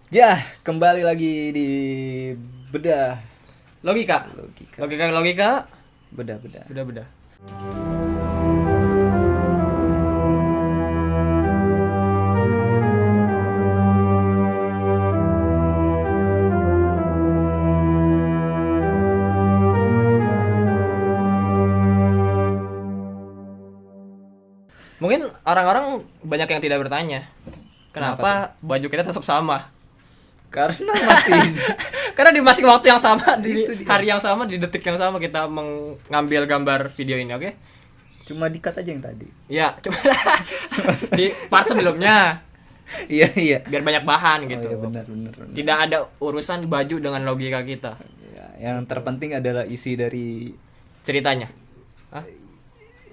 Ya, kembali lagi di bedah Logika. logika. Logika. Bedah. Beda. Mungkin orang-orang banyak yang tidak bertanya. Kenapa baju kita tetap sama? Karena masih Karena di masing waktu yang sama, di Itu dia. hari yang sama, di detik yang sama kita mengambil gambar video ini, oke? cuma di-cut aja yang tadi. Ya, cuma di part sebelumnya Iya. biar banyak bahan gitu. Oh, iya, benar. Tidak ada urusan baju dengan logika kita. Ya, yang terpenting adalah isi dari Ceritanya. Hah?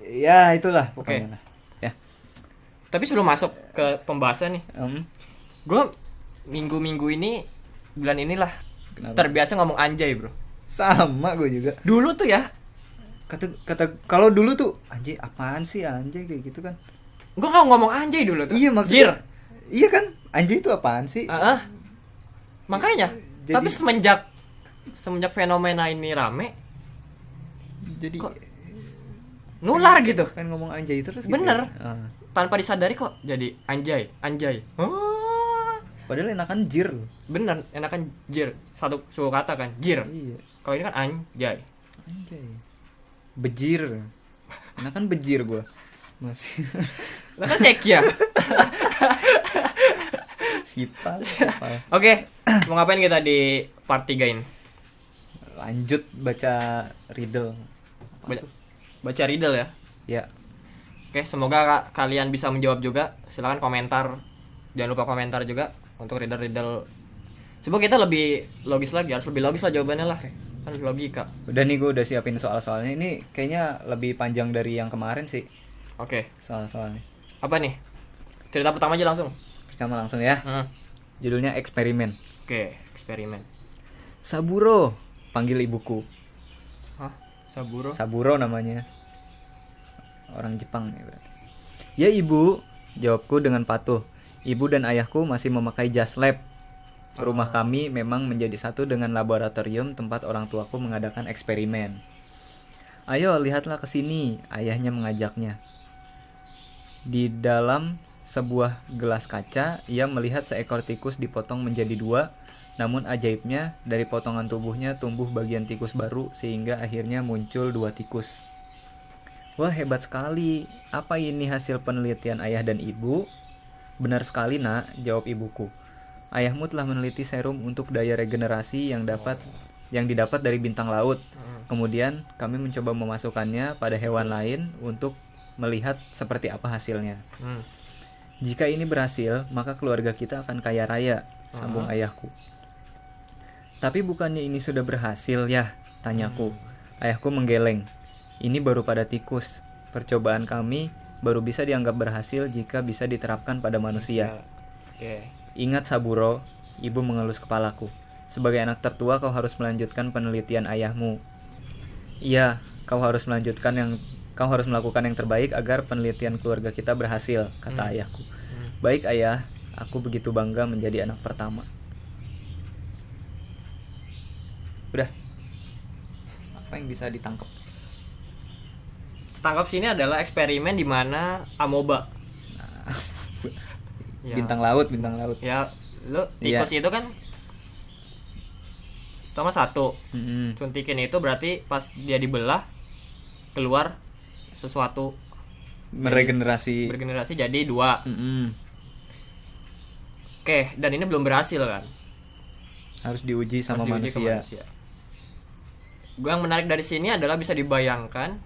ya itulah pokoknya Oke. lah. Ya. Tapi sebelum masuk ke pembahasan nih, gue minggu-minggu ini, bulan inilah Kenapa? terbiasa ngomong anjay, bro. Sama gue juga. Dulu tuh ya, Kata kalau dulu tuh anjay apaan sih anjay kayak gitu kan. gue nggak ngomong anjay dulu tuh. Iya Jir. maksudnya. Iya kan? Anjay itu apaan sih? Makanya. Jadi- Tapi semenjak fenomena ini rame, Jadi kok nular gitu. pengen ngomong anjay terus gitu. Bener. Ya? Ah. Tanpa disadari kok jadi anjay. Padahal enakan jir loh. Bener, enakan jir. Satu suku kata kan, jir. Iya. Kalau ini kan anjay. Anjay. Bejir. Enakan bejir gua. Masih Lah kan sekia. sipal. Oke, mau ngapain kita di part 3 ini? Lanjut baca riddle. Baca riddle ya. Ya. Oke, semoga kalian bisa menjawab juga. Silakan komentar. Jangan lupa komentar juga untuk riddle. Coba kita lebih logis lagi, harus lebih logis lah jawabannya lah. Kan logika. Udah nih gua udah siapin soal-soalnya. Ini kayaknya lebih panjang dari yang kemarin sih Oke, soal-soalnya. apa nih? Cerita pertama aja langsung. Pertama langsung ya. Judulnya eksperimen. Oke, eksperimen. Saburo, panggil ibuku. Hah? Saburo? Saburo namanya. Orang Jepang ya berarti. Ya ibu, jawabku dengan patuh. Ibu dan ayahku masih memakai jas lab. Rumah kami memang menjadi satu dengan laboratorium tempat orang tuaku mengadakan eksperimen. Ayo lihatlah ke sini, ayahnya mengajaknya. Di dalam sebuah gelas kaca, ia melihat seekor tikus dipotong menjadi dua. Namun ajaibnya, dari potongan tubuhnya tumbuh bagian tikus baru sehingga akhirnya muncul dua tikus. Wah, hebat sekali. Apa ini hasil penelitian ayah dan ibu? Benar sekali, Nak, jawab ibuku. Ayahmu telah meneliti serum untuk daya regenerasi yang didapat dari bintang laut. Kemudian kami mencoba memasukkannya pada hewan lain untuk melihat seperti apa hasilnya. Jika ini berhasil, maka keluarga kita akan kaya raya, sambung ayahku. Tapi bukannya ini sudah berhasil ya? Tanyaku. Ayahku menggeleng. Ini baru pada tikus. Percobaan kami baru bisa dianggap berhasil jika bisa diterapkan pada manusia. Oke. Ingat Saburo, ibu mengelus kepalaku. Sebagai anak tertua kau harus melanjutkan penelitian ayahmu. Iya, kau harus melakukan yang terbaik agar penelitian keluarga kita berhasil, kata ayahku. Baik ayah, aku begitu bangga menjadi anak pertama. Udah. Apa yang bisa ditangkap? Tangkap sini adalah eksperimen di mana amoeba. Ya. Bintang laut. Ya, lu tikus itu kan pertama satu. Suntikin itu berarti pas dia dibelah keluar sesuatu Meregenerasi. bergenerasi jadi dua. Oke, dan ini belum berhasil kan? Harus diuji sama Harus diuji ke manusia. Gue yang menarik dari sini adalah bisa dibayangkan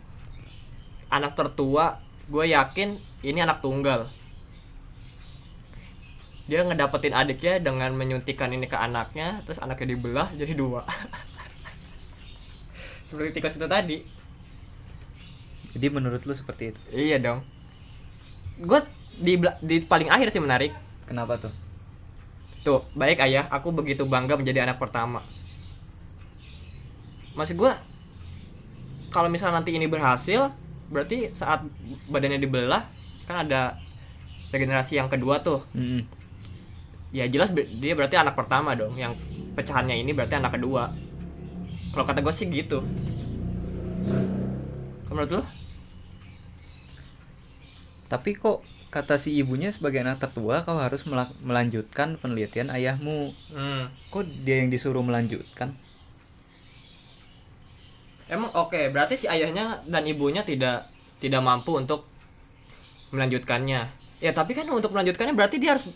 anak tertua, gue yakin ini anak tunggal. Dia ngedapetin adiknya dengan menyuntikkan ini ke anaknya, terus anaknya dibelah jadi dua. Seperti tikus itu tadi. Jadi menurut lu seperti itu? Iya dong. Gue di paling akhir sih menarik. Kenapa tuh? Tuh, baik ayah, aku begitu bangga menjadi anak pertama. Maksud gue, kalau misalnya nanti ini berhasil, berarti saat badannya dibelah kan ada regenerasi yang kedua tuh. Ya jelas dia berarti anak pertama dong. Yang pecahannya ini berarti anak kedua. Kalau kata gue sih gitu. Kalau menurut lo? Tapi kok kata si ibunya sebagai anak tertua kau harus melanjutkan penelitian ayahmu. Kok dia yang disuruh melanjutkan? Emang oke, berarti si ayahnya dan ibunya tidak mampu untuk melanjutkannya. Ya tapi kan untuk melanjutkannya berarti dia harus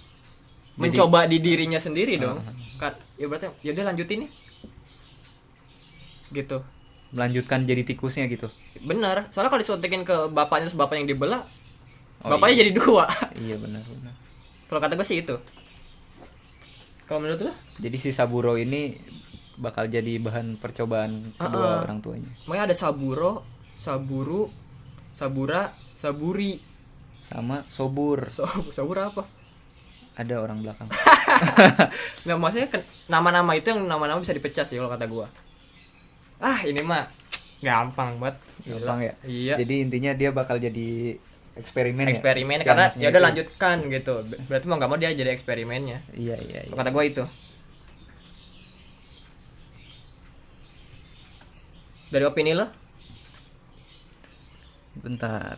mencoba di dirinya sendiri dong. Kan ya berarti ya udah lanjutin nih. Gitu. Melanjutkan jadi tikusnya gitu. Benar. Soalnya kalau disuntikin ke bapaknya terus bapaknya yang dibelah, Oh, bapaknya jadi 2. Iya benar. Kalau kata gue sih itu. Kalau menurut lo? Jadi si Saburo ini bakal jadi bahan percobaan kedua orang tuanya. Makanya ada Saburo, Saburu, Sabura, Saburi, Sama Sobur. Sabura apa? Ada orang belakang. Nggak, maksudnya nama-nama itu yang nama-nama bisa dipecah sih kalau kata gua. Ini mah gampang banget. Gampang ya. Iya. Jadi intinya dia bakal jadi eksperimen ya. Eksperimen Si karena anaknya ya udah itu. lanjutkan gitu. Berarti mau nggak mau dia jadi eksperimennya. Iya. Kalau kata gua itu. Dari opini lo? Bentar.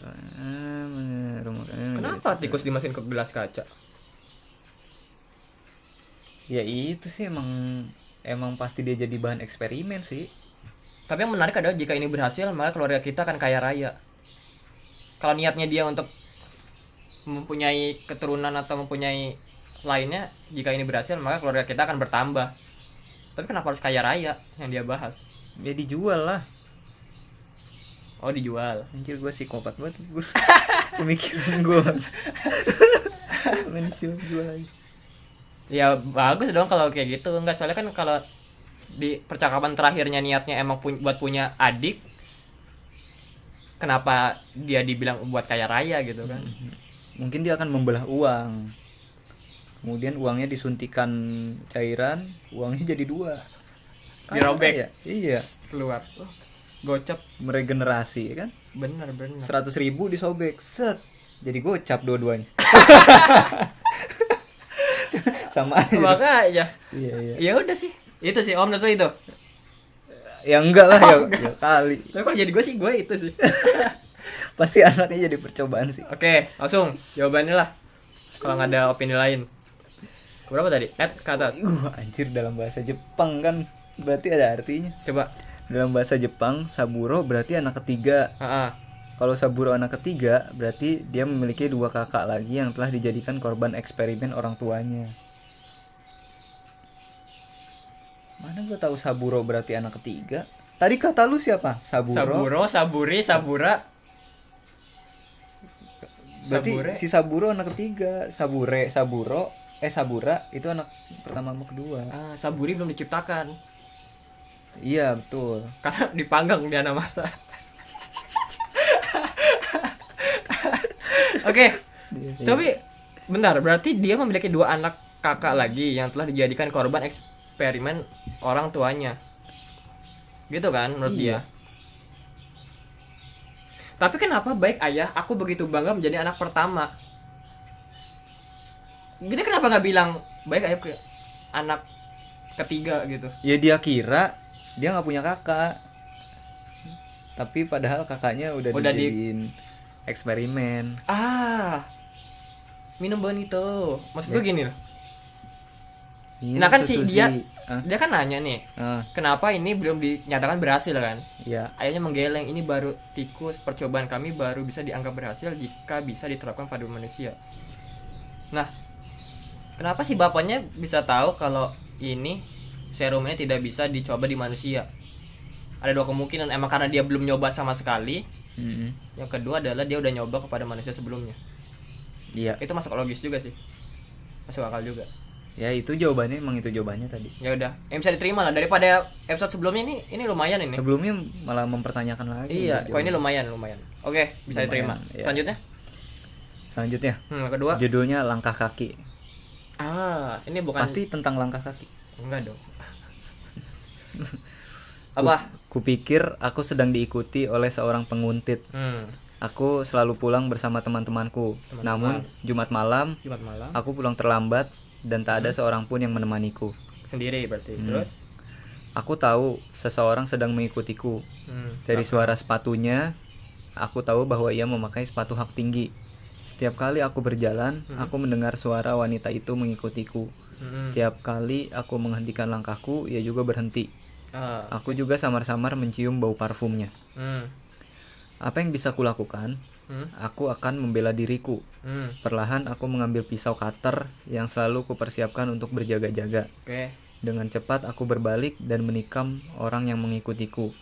Kenapa tikus dimasukin ke gelas kaca? Ya itu sih emang pasti dia jadi bahan eksperimen sih. Tapi yang menarik adalah jika ini berhasil, maka keluarga kita akan kaya raya. Kalau niatnya dia untuk mempunyai keturunan atau mempunyai lainnya, jika ini berhasil, maka keluarga kita akan bertambah. Tapi kenapa harus kaya raya yang dia bahas? Ya dijual lah. Oh, dijual. Anjir gue psikopat banget. Pemikiran gue. Main jual lagi. Ya bagus dong kalau kayak gitu. Enggak, soalnya kan kalau di percakapan terakhirnya niatnya emang buat punya adik, kenapa dia dibilang buat kaya raya gitu kan? Mungkin dia akan membelah uang. Kemudian uangnya disuntikan cairan, uangnya jadi 2. Dirobek. Ya? Iya. Keluar. Gocap. Meregenerasi kan? Bener. 100.000 disobek. Set. Jadi gocap dua-duanya. Sama aja. Makanya. Iya. Ya udah sih. Itu sih Om, itu. Ya enggak lah ya kali. Tapi kalau jadi gue sih, gue itu sih. Pasti anaknya jadi percobaan sih. Oke, langsung jawabannya lah. Kalau nggak ada opini lain. Berapa tadi? Ke atas. Anjir, dalam bahasa Jepang kan berarti ada artinya. Coba. Dalam bahasa Jepang, Saburo berarti anak ketiga. Kalau Saburo anak ketiga, berarti dia memiliki 2 kakak lagi yang telah dijadikan korban eksperimen orang tuanya. Mana gue tahu Saburo berarti anak ketiga? Tadi kata lu siapa? Saburo, Saburi, Sabura. Berarti Sabure. si Saburo anak ketiga. Sabura itu anak pertama sama kedua. Saburi belum diciptakan. Iya, betul. Karena dipanggang di anak masa. Oke. Tapi benar, berarti dia memiliki 2 anak kakak lagi yang telah dijadikan korban eksperimen orang tuanya. Gitu kan menurut dia. Tapi kenapa baik ayah aku begitu bangga menjadi anak pertama? Dia kenapa nggak bilang baik ayah ke anak ketiga gitu? Ya dia kira dia nggak punya kakak. Tapi padahal kakaknya udah dijadiin eksperimen. Minum bonito. Maksud gue gini loh. Ini Nah kan susu dia kan nanya nih, kenapa ini belum dinyatakan berhasil kan? Ya. Ayahnya menggeleng, ini baru tikus, percobaan kami baru bisa dianggap berhasil jika bisa diterapkan pada manusia. Nah, kenapa sih bapaknya bisa tahu kalau ini serumnya tidak bisa dicoba di manusia? Ada 2 kemungkinan, emang karena dia belum nyoba sama sekali. Yang kedua adalah dia udah nyoba kepada manusia sebelumnya. Iya. Itu masuk logis juga sih, masuk akal juga. Ya itu jawabannya, emang itu jawabannya tadi. Ya udah, yang bisa diterima lah daripada episode sebelumnya ini lumayan ini. Sebelumnya malah mempertanyakan lagi. Iya, kok ini lumayan. Oke, bisa diterima. Ya. Selanjutnya? Kedua. Judulnya Langkah Kaki. Ini bukan Pasti tentang langkah kaki. Enggak dong. Apa? Kupikir aku sedang diikuti oleh seorang penguntit. Aku selalu pulang bersama teman-temanku. Namun Jumat malam Jumat malam. aku pulang terlambat dan tak ada seorang pun yang menemaniku. Sendiri berarti. Terus Aku tahu seseorang sedang mengikutiku. Dari suara sepatunya, aku tahu bahwa ia memakai sepatu hak tinggi. Setiap kali aku berjalan, aku mendengar suara wanita itu mengikutiku. Tiap kali aku menghentikan langkahku, ia juga berhenti. Aku juga samar-samar mencium bau parfumnya. Apa yang bisa kulakukan? Aku akan membela diriku. Perlahan aku mengambil pisau cutter yang selalu kupersiapkan untuk berjaga-jaga. Oke. Dengan cepat aku berbalik dan menikam orang yang mengikutiku.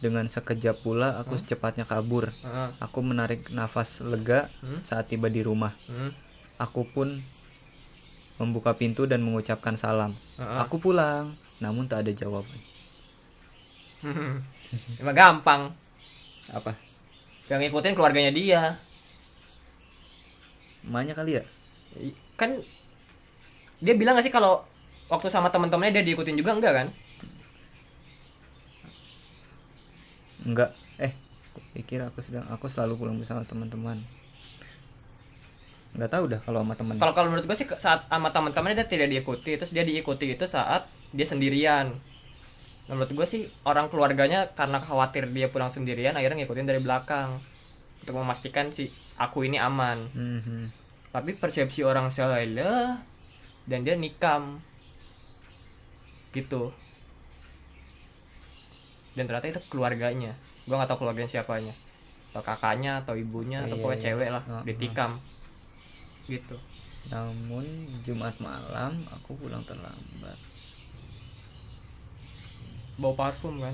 Dengan sekejap pula aku secepatnya kabur. Aku menarik nafas lega saat tiba di rumah. Aku pun membuka pintu dan mengucapkan salam. Aku pulang, namun tak ada jawaban. Emang gampang. Apa? Yang ngikutin keluarganya dia. Emaknya kali ya? Kan dia bilang gak sih kalau waktu sama teman-temannya dia diikutin juga, enggak kan? Enggak. Aku pikir aku selalu pulang bersama teman-teman. Enggak tahu dah kalau sama teman. Kalau menurut gue sih saat sama teman-temannya dia tidak diikuti, terus dia diikuti itu saat dia sendirian. Nah, menurut gue sih orang keluarganya karena khawatir dia pulang sendirian akhirnya ngikutin dari belakang untuk memastikan si aku ini aman. Tapi persepsi orang salah dan dia nikam gitu. Dan ternyata itu keluarganya. Gue nggak tahu keluarganya siapanya, atau kakaknya atau ibunya atau pokoknya cewek lah ditikam gitu. Namun Jumat malam aku pulang terlambat. Bau parfum kan.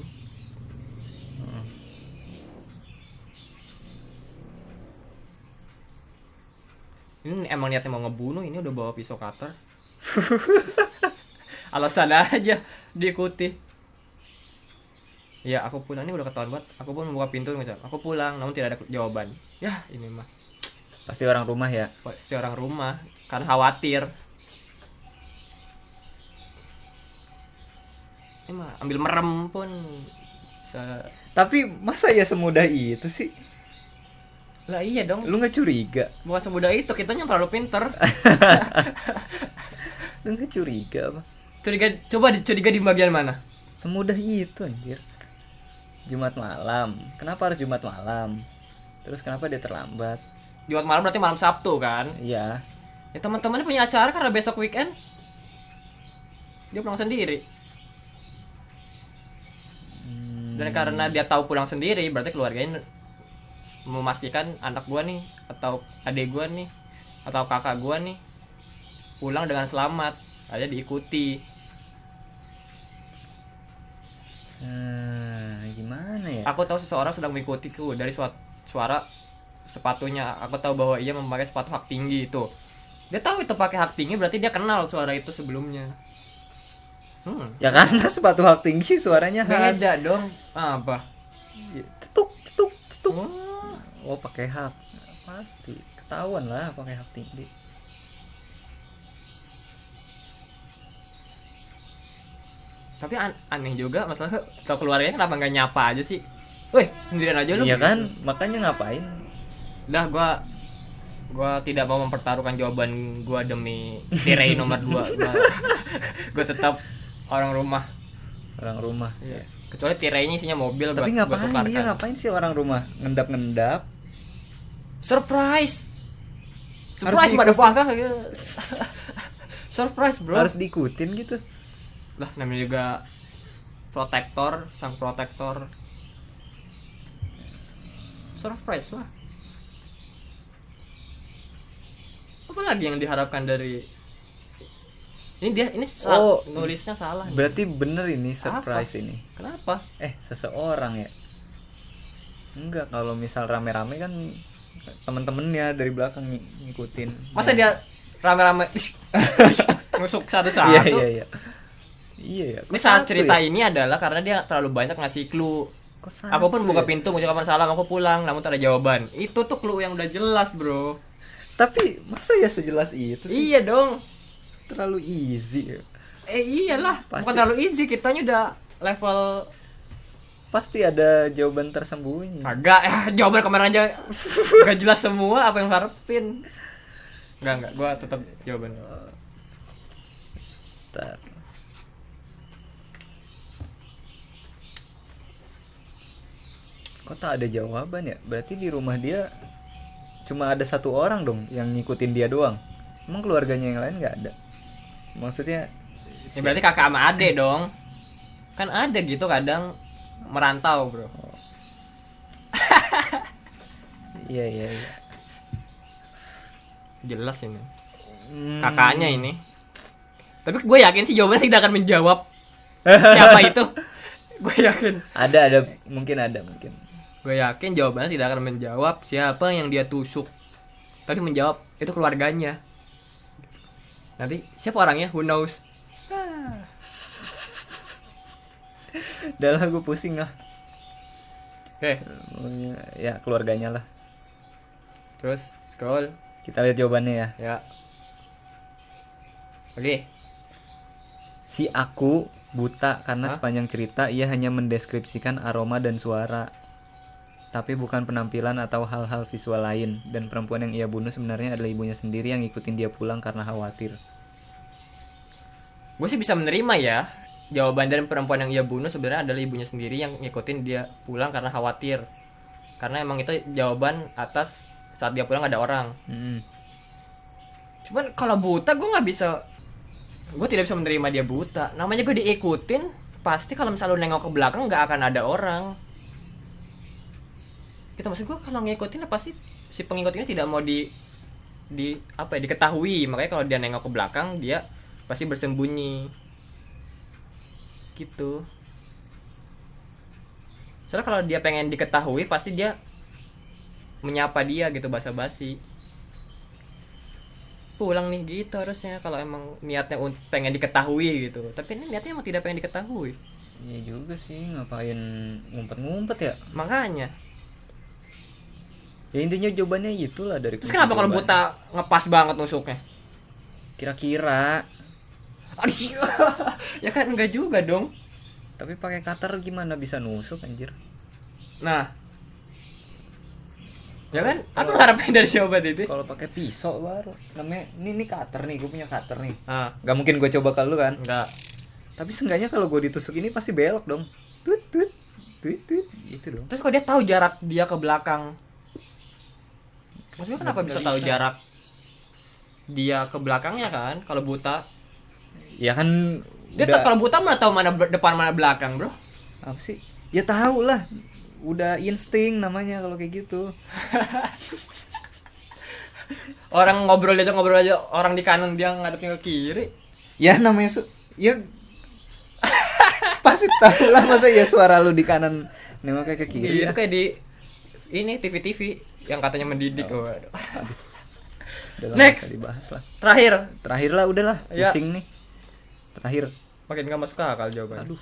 Ini emang niatnya mau ngebunuh, ini udah bawa pisau cutter. Alasan aja diikuti. Ya aku pulang, ini udah ketahuan banget. Aku pun membuka pintu ngucap, aku pulang, namun tidak ada jawaban. Ya ini mah Pasti orang rumah ya. pasti orang rumah kan khawatir. Ini mah ambil merem pun Tapi masa ya semudah itu sih? lah iya dong. Lu nggak curiga? Bukan semudah itu, kitanya yang terlalu pinter. Lu nggak curiga apa? Coba dicuriga di bagian mana? Semudah itu anjir. Jumat malam. Kenapa harus Jumat malam? Terus kenapa dia terlambat? Jumat malam berarti malam Sabtu kan? Iya. Ya teman-temannya punya acara karena besok weekend. Dia pulang sendiri. Dan karena dia tahu pulang sendiri, berarti keluarganya memastikan anak gua nih atau adik gua nih atau kakak gua nih pulang dengan selamat, aja diikuti. Gimana ya? Aku tahu seseorang sedang mengikutiku dari suara sepatunya. Aku tahu bahwa ia memakai sepatu hak tinggi itu. Dia tahu itu pakai hak tinggi, berarti dia kenal suara itu sebelumnya. Ya karena sepatu hak tinggi suaranya khas. Beda dong. Apa? Cetuk cetuk cetuk. Oh pakai hak. Pasti ketahuan lah pakai hak tinggi. Tapi aneh juga masalah kalau keluarganya kenapa nggak nyapa aja sih? Woi, sendirian aja lu. Iya gitu. kan? Makanya ngapain? Dah gua tidak mau mempertaruhkan jawaban gua demi tirai nomor 2. Gua tetap orang rumah. Orang rumah. Iya. Kecuali tirainya isinya mobil. Tapi buat ngapain tukarkan. dia? Ngapain sih orang rumah ngendap-ngendap? Surprise Harus motherfucker. Surprise bro. Harus diikutin gitu. Lah namanya juga protektor, sang protektor. Surprise lah. Apa lagi yang diharapkan dari ini nulisnya salah nih. Berarti bener ini surprise Apa? ini. Kenapa? Seseorang ya. Enggak, kalau misal rame-rame kan temen-temennya dari belakang ngikutin. Masa dia rame-rame nusuk satu-satu? Iya. Iya ya. Ini saat cerita ini adalah karena dia terlalu banyak ngasih clue. Aku pun buka pintu mengucapkan salam, aku pulang, namun tak ada jawaban. Itu tuh clue yang udah jelas, bro. Tapi masa ya sejelas itu sih? Iya dong. Terlalu easy ya. Iyalah. Pasti. Bukan terlalu easy, kitanya udah level. Pasti ada jawaban tersembunyi. Agak jawaban kemarin aja gak jelas semua, apa yang harapin. Enggak, gua tetap jawaban. Bentar. Kok tak ada jawaban ya? Berarti di rumah dia cuma ada satu orang dong yang ngikutin dia doang. Emang keluarganya yang lain nggak ada? Maksudnya Ya berarti kakak sama adek dong. Kan ada gitu kadang merantau, Bro. iya iya. Jelas ini. Hmm. Kakaknya ini. Tapi gue yakin sih jawabannya tidak akan menjawab siapa itu. Gue yakin. Ada mungkin. Gue yakin jawabannya tidak akan menjawab siapa yang dia tusuk. Tapi menjawab itu keluarganya. Nanti siapa orangnya? Who knows? Udah lah, gue pusing lah. Oke, Ya keluarganya lah. terus scroll. Kita lihat jawabannya ya. Ya. Oke. Si aku buta karena Hah? sepanjang cerita ia hanya mendeskripsikan aroma dan suara, tapi bukan penampilan atau hal-hal visual lain. Dan perempuan yang ia bunuh sebenarnya adalah ibunya sendiri yang ngikutin dia pulang karena khawatir. Gue sih bisa menerima ya. Jawaban dari perempuan yang ia bunuh sebenarnya adalah ibunya sendiri yang ngikutin dia pulang karena khawatir. Karena emang itu jawaban atas saat dia pulang ada orang. Cuman kalau buta gue nggak bisa. Gue tidak bisa menerima dia buta. Namanya gue diikutin. Pasti kalau misalnya lu nengok ke belakang nggak akan ada orang. Kita maksud gue kalau ngikutin pasti si pengikut ini tidak mau diketahui. Makanya kalau dia nengok ke belakang dia pasti bersembunyi. Gitu. Soalnya kalau dia pengen diketahui pasti dia menyapa dia gitu basa-basi. Pulang nih gitu harusnya kalau emang niatnya pengen diketahui gitu. Tapi ini niatnya emang tidak pengen diketahui. Iya juga sih, ngapain ngumpet-ngumpet ya? Makanya. Ya intinya jawabannya itulah dari. Terus kenapa kalau buta ngepas banget nusuknya? Kira-kira. Aduh, ya kan enggak juga dong. Tapi pakai cutter gimana bisa nusuk anjir? Nah, ya kan? Aku harapin dari jawaban itu. Kalau pakai pisau baru. Namanya ini cutter nih, gue punya cutter nih. Ah, Gak mungkin gue coba ke lu kan? enggak. Tapi seenggaknya kalau gue ditusuk ini pasti belok dong. Tut tut tut tut itu dong. Terus kok dia tahu jarak dia ke belakang? Maksudnya kenapa bisa tahu jarak dia ke belakangnya kan? Kalau buta, Ya kan dia kalau buta mana tahu mana depan mana belakang, Bro? apa sih? Ya tahu lah. Udah insting namanya kalau kayak gitu. Orang ngobrol aja orang di kanan dia ngadepnya ke kiri. Ya namanya ya pasti tahu lah, masa ya suara lu di kanan nengok ke kiri. Itu Ya. kayak di ini TV yang katanya mendidik. Waduh. Udah lah, Next. nggak usah dibahas lah. Terakhir Lah udahlah, Ya. pusing nih. Terakhir. makin gak masuk akal jawabannya. Aduh.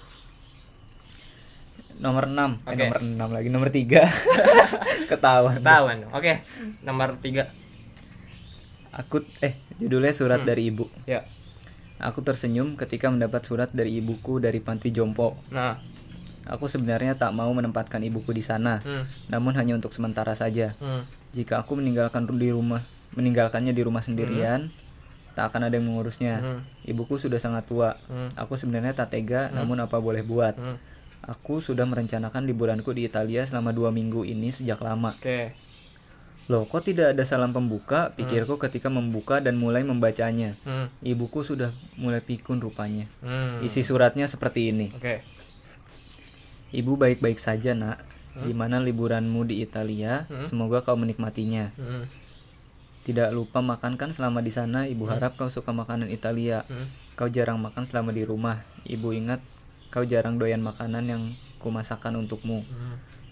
Nomor 6. Oke. Nomor 6 lagi, nomor 3. Ketahuan. Ketahuan dong. Oke, nomor 3. Judulnya surat dari ibu. Ya. Aku tersenyum ketika mendapat surat dari ibuku dari panti jompo. Nah. Aku sebenarnya tak mau menempatkan ibuku di sana, namun hanya untuk sementara saja. Jika aku meninggalkannya di rumah sendirian, tak akan ada yang mengurusnya. Ibuku sudah sangat tua. Aku sebenarnya tak tega, namun apa boleh buat. Aku sudah merencanakan liburanku di Italia selama 2 minggu ini sejak lama. Oke. Loh, kok tidak ada salam pembuka? Pikirku ketika membuka dan mulai membacanya. Ibuku sudah mulai pikun rupanya. Isi suratnya seperti ini. Oke. Ibu baik-baik saja, nak. Gimana liburanmu di Italia? Semoga kau menikmatinya. Tidak lupa makan kan selama di sana. Ibu harap kau suka makanan Italia. Kau jarang makan selama di rumah. Ibu ingat kau jarang doyan makanan yang kumasakan untukmu.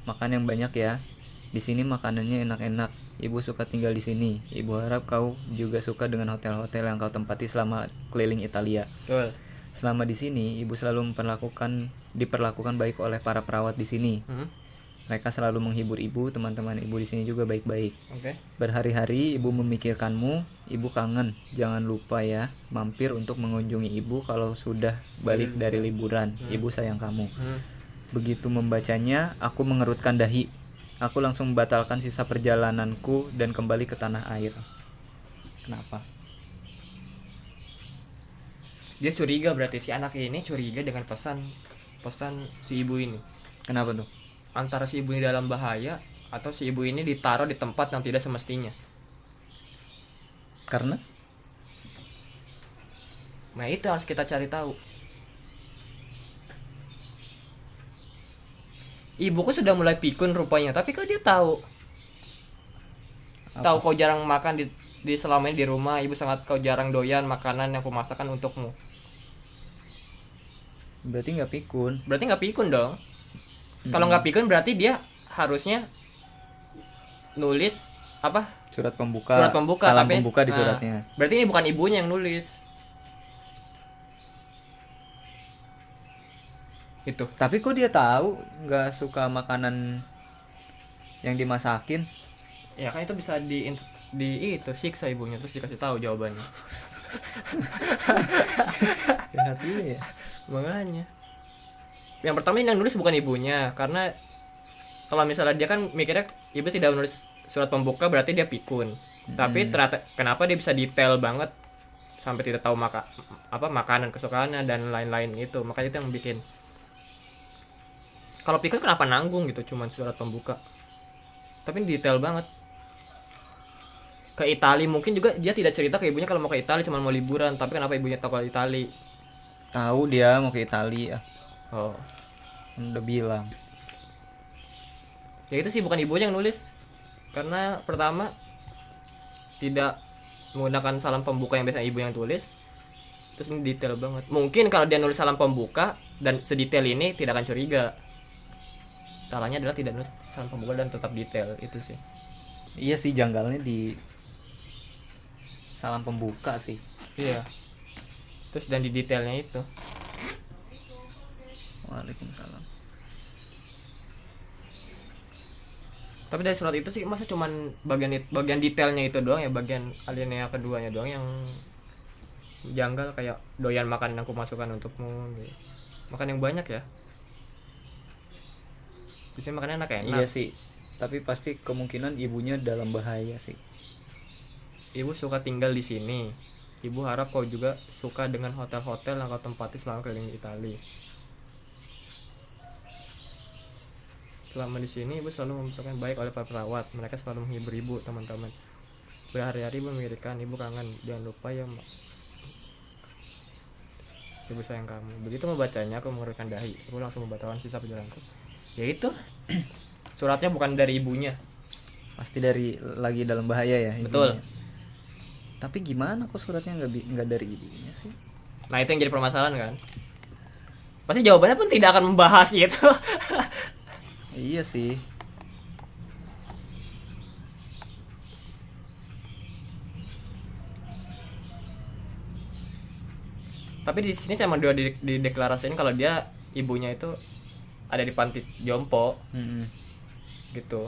Makan yang banyak ya. Di sini makanannya enak-enak. Ibu suka tinggal di sini. Ibu harap kau juga suka dengan hotel-hotel yang kau tempati selama keliling Italia. Betul. Selama di sini, ibu selalu diperlakukan baik oleh para perawat di sini. Mereka selalu menghibur ibu, teman-teman ibu di sini juga baik-baik. Oke. Berhari-hari ibu memikirkanmu, ibu kangen. Jangan lupa ya, mampir untuk mengunjungi ibu kalau sudah balik dari liburan. Ibu sayang kamu. Begitu membacanya, aku mengerutkan dahi. Aku langsung membatalkan sisa perjalananku dan kembali ke tanah air. Kenapa? Dia curiga, berarti si anak ini curiga dengan pesan si ibu ini. Kenapa tuh? Antara si ibu ini dalam bahaya atau si ibu ini ditaruh di tempat yang tidak semestinya. Karena Nah itu harus kita cari tahu. Ibuku sudah mulai pikun rupanya, tapi kok dia tahu? Tahu kau jarang makan di selama ini di rumah, ibu sangat kau jarang doyan makanan yang kumasakan untukmu. berarti nggak pikun. Berarti nggak pikun dong. Kalau nggak pikun berarti dia harusnya nulis apa? Surat pembuka. Surat pembuka. Salam tapi, pembuka di suratnya. Berarti ini bukan ibunya yang nulis. Itu. Tapi kok dia tahu nggak suka makanan yang dimasakin? Ya kan itu bisa di itu siksa ibunya terus dikasih tahu jawabannya. Jahat juga ya. Makanya. Yang pertama ini yang nulis bukan ibunya, karena kalau misalnya dia kan mikirnya ibu tidak menulis surat pembuka berarti dia pikun. Tapi ternyata kenapa dia bisa detail banget sampai tidak tahu makanan kesukaannya dan lain-lain itu. Makanya itu yang bikin. Kalau pikun kenapa nanggung gitu cuman surat pembuka. Tapi ini detail banget. Ke Itali mungkin juga dia tidak cerita ke ibunya kalau mau ke Itali cuma mau liburan, tapi kenapa ibunya tahu kalau Itali? Tahu dia mau ke Italia. Oh. Udah bilang. Ya itu sih bukan ibunya yang nulis. Karena pertama tidak menggunakan salam pembuka yang biasanya ibu yang tulis. Terus ini detail banget. Mungkin kalau dia nulis salam pembuka dan sedetail ini tidak akan curiga. Salahnya adalah tidak nulis salam pembuka dan tetap detail, itu sih. Iya sih, janggalnya di salam pembuka sih. Iya. Terus dan di detailnya itu. Waalaikumsalam. Tapi dari surat itu sih masa cuman bagian detailnya itu doang ya, bagian alinea keduanya doang yang janggal, kayak doyan makan yang aku masukkan untukmu gitu. Makan yang banyak ya. Bisa makannya enak. Iya sih. Tapi pasti kemungkinan ibunya dalam bahaya sih. Ibu suka tinggal di sini. Ibu harap kau juga suka dengan hotel-hotel yang kau tempati selama keliling Italia. Selama di sini ibu selalu memperlakukan baik oleh para perawat. Mereka selalu menghibur ibu, teman-teman. Berhari-hari ibu memikirkan, ibu kangen. Jangan lupa ya, ibu sayang kamu. Begitu membacanya aku mengerutkan dahi. Aku langsung membatalkan sisa perjalananku. Ya itu. Suratnya bukan dari ibunya. Pasti lagi dalam bahaya ya. Betul. Ibunya. Tapi gimana kok suratnya nggak dari ibunya sih? Nah itu yang jadi permasalahan kan. Pasti jawabannya pun tidak akan membahas itu. Iya sih. Tapi di sini sama dua dideklarasiin kalau dia ibunya itu ada di panti jompo gitu.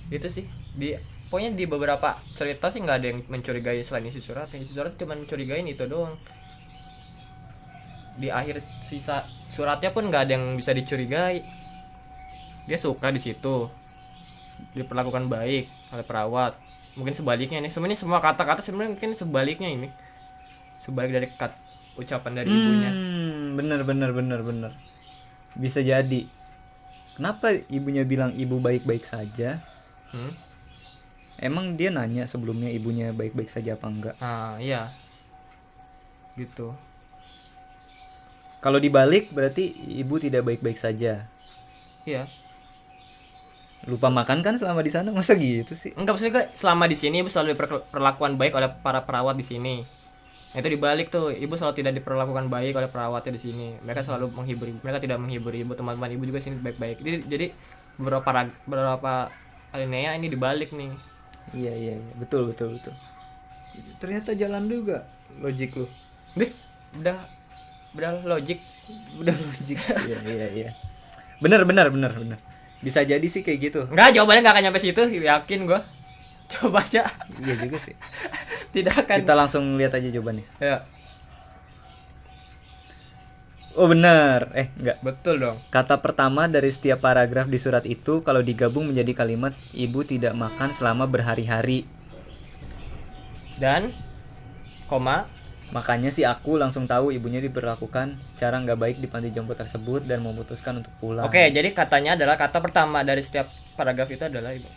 Itu sih pokoknya di beberapa cerita sih nggak ada yang mencurigai selain isi surat. Isi surat cuma mencurigain itu doang. Di akhir sisa suratnya pun nggak ada yang bisa dicurigai. Dia suka di situ, diperlakukan baik oleh perawat. Mungkin sebaliknya nih, sebenarnya semua kata-kata sebenarnya mungkin sebaliknya ini, sebalik dari ucapan dari ibunya. Bener. Bisa jadi. Kenapa ibunya bilang ibu baik-baik saja? Emang dia nanya sebelumnya ibunya baik-baik saja apa enggak? Ah iya, gitu. Kalau dibalik berarti ibu tidak baik-baik saja. Iya. Lupa makan kan selama di sana, masa gitu sih? Enggak, maksudnya selama di sini ibu selalu diperlakukan baik oleh para perawat di sini. Nah, itu dibalik tuh, ibu selalu tidak diperlakukan baik oleh perawatnya di sini. Mereka selalu menghibur ibu, mereka tidak menghibur ibu, teman-teman ibu juga sini baik-baik. Jadi beberapa alinea ini dibalik nih. Iya, betul. Ternyata jalan juga logik lu. Deh, udah logik. Iya. Bener. Bisa jadi sih kayak gitu. Enggak, jawabannya enggak akan nyampe situ, yakin gua. Coba aja. Iya juga sih. Tidak akan. Kita langsung lihat aja jawabannya. Ya. Oh benar. Enggak. Betul dong. Kata pertama dari setiap paragraf di surat itu kalau digabung menjadi kalimat ibu tidak makan selama berhari-hari. Dan koma. Makanya si aku langsung tahu ibunya diperlakukan secara nggak baik di panti jompo tersebut dan memutuskan untuk pulang. Oke, jadi katanya adalah kata pertama dari setiap paragraf itu adalah ibu.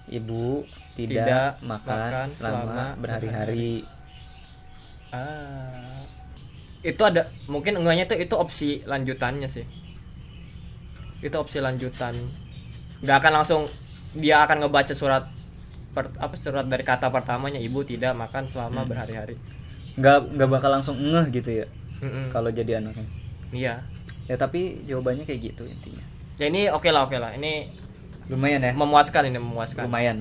Ibu tidak, Tidak makan selama berhari-hari. Itu ada mungkin enggaknya itu opsi lanjutannya sih. Itu opsi lanjutan. Nggak akan langsung dia akan ngebaca surat surat dari kata pertamanya ibu tidak makan selama berhari-hari. Nggak bakal langsung ngeh gitu ya. Kalau jadi anaknya. Iya. Ya tapi jawabannya kayak gitu intinya. Ya ini oke lah. Ini Lumayan ya. memuaskan. Lumayan.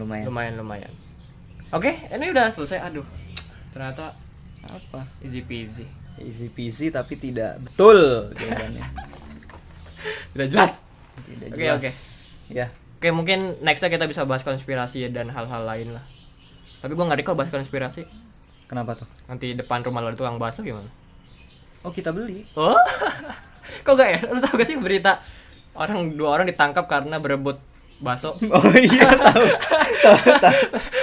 Oke, ini udah selesai. Aduh. Ternyata Apa? easy peasy. Easy peasy tapi tidak betul jawabannya. Udah jelas. Tidak Oke, jelas. oke. Ya. Oke, mungkin nextnya kita bisa bahas konspirasi dan hal-hal lain lah. Tapi gue nggak recall bahas konspirasi. Kenapa tuh? Nanti depan rumah lo itu tukang bakso gimana? Oh kita beli. Oh, kok gak ya? Lo tau gak sih berita dua orang ditangkap karena berebut bakso? Oh iya tahu.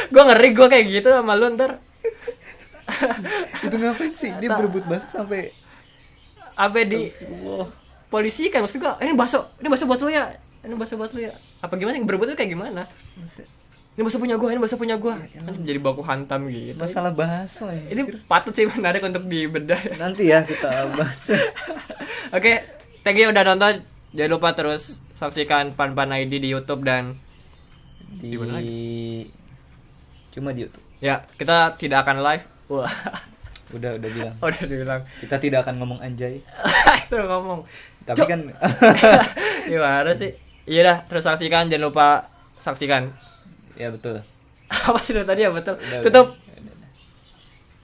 Gue ngeri gue kayak gitu sama lu ntar. Itu ngapain sih dia berebut bakso sampai Apa di wah. polisi kan maksud gue, ini bakso buat lu ya. Apa gimana yang berebut itu kayak gimana? Ini bakso punya gue. Nanti jadi baku hantam gitu. Masalah bakso ya. Ini patut sih menarik untuk dibedah. Nanti ya kita bahas. Oke, thank you udah nonton. Jangan lupa terus saksikan Pan ID di YouTube dan di mana cuma di YouTube. ya, kita tidak akan live. Wah. Udah bilang. Udah dibilang. Kita tidak akan ngomong anjay. Itu ngomong. Tapi Cuk. kan Gimana sih? Iya dah, terus saksikan, jangan lupa saksikan. ya betul. Apa sih lo tadi ya betul. Udah. Tutup.